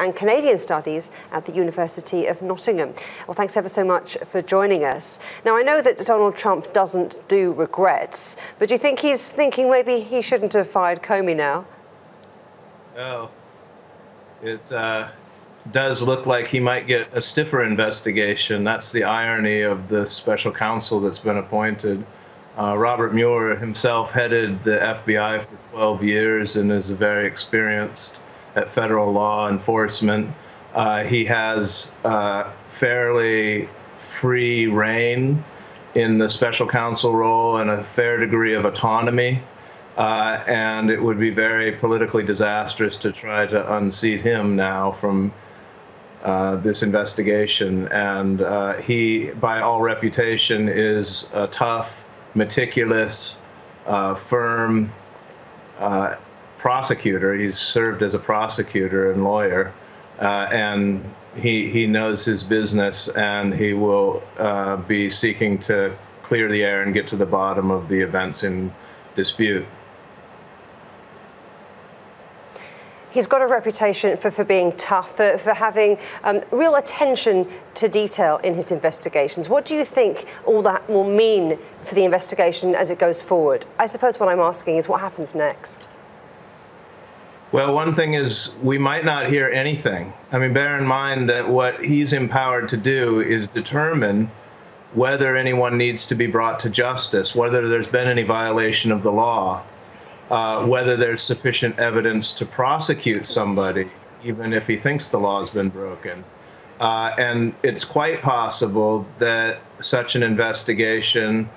and Canadian Studies at the University of Nottingham. Well, thanks ever so much for joining us. Now, I know that Donald Trump doesn't do regrets, but do you think he's thinking maybe he shouldn't have fired Comey now? Oh, it does look like he might get a stiffer investigation. That's the irony of the special counsel that's been appointed. Robert Mueller himself headed the FBI for 12 years and is very experienced at federal law enforcement. He has fairly free reign in the special counsel role and a fair degree of autonomy. And it would be very politically disastrous to try to unseat him now from this investigation. And he, by all reputation, is a tough, meticulous, firm prosecutor. He's served as a prosecutor and lawyer, and he knows his business, and he will be seeking to clear the air and get to the bottom of the events in dispute. He's got a reputation for being tough, for having real attention to detail in his investigations. What do you think all that will mean for the investigation as it goes forward? I suppose what I'm asking is what happens next? Well, one thing is we might not hear anything. I mean, bear in mind that what he's empowered to do is determine whether anyone needs to be brought to justice, whether there's been any violation of the law. Whether there's sufficient evidence to prosecute somebody, even if he thinks the law has been broken. And it's quite possible that such an investigation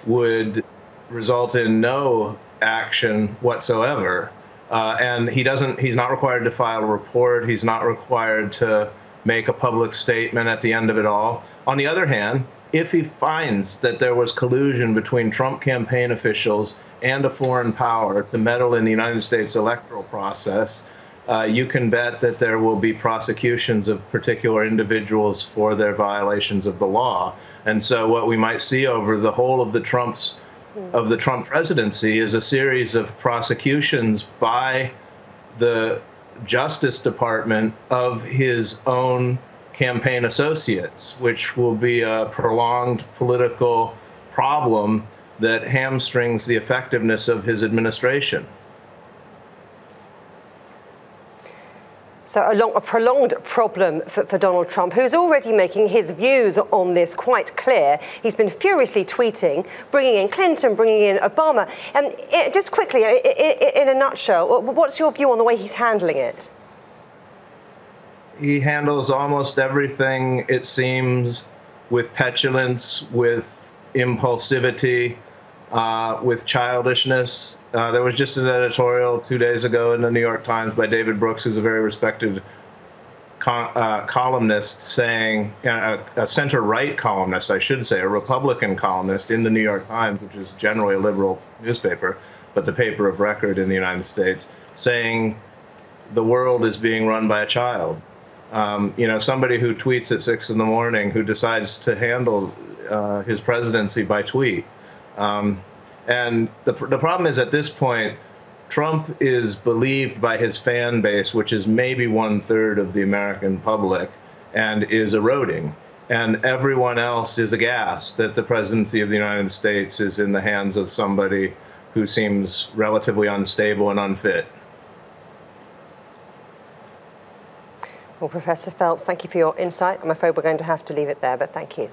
would result in no action whatsoever. And he's not required to file a report. He's not required to make a public statement at the end of it all. On the other hand, if he finds that there was collusion between Trump campaign officials and a foreign power to meddle in the United States electoral process, you can bet that there will be prosecutions of particular individuals for their violations of the law. And so what we might see over the whole of the Trump presidency is a series of prosecutions by the Justice Department of his own campaign associates, which will be a prolonged political problem that hamstrings the effectiveness of his administration. So a prolonged problem for Donald Trump, who's already making his views on this quite clear. He's been furiously tweeting, bringing in Clinton, bringing in Obama. And just quickly, in a nutshell, what's your view on the way he's handling it? He handles almost everything, it seems, with petulance, with impulsivity, with childishness. There was just an editorial 2 days ago in the New York Times by David Brooks, who's a very respected columnist, saying, a center-right columnist, I should say, a Republican columnist in the New York Times, which is generally a liberal newspaper, but the paper of record in the United States, saying the world is being run by a child. Somebody who tweets at 6 in the morning, who decides to handle his presidency by tweet. And the problem is, at this point, Trump is believed by his fan base, which is maybe 1/3 of the American public, and is eroding. And everyone else is aghast that the presidency of the United States is in the hands of somebody who seems relatively unstable and unfit. Well, Professor Phelps, thank you for your insight. I'm afraid we're going to have to leave it there, but thank you.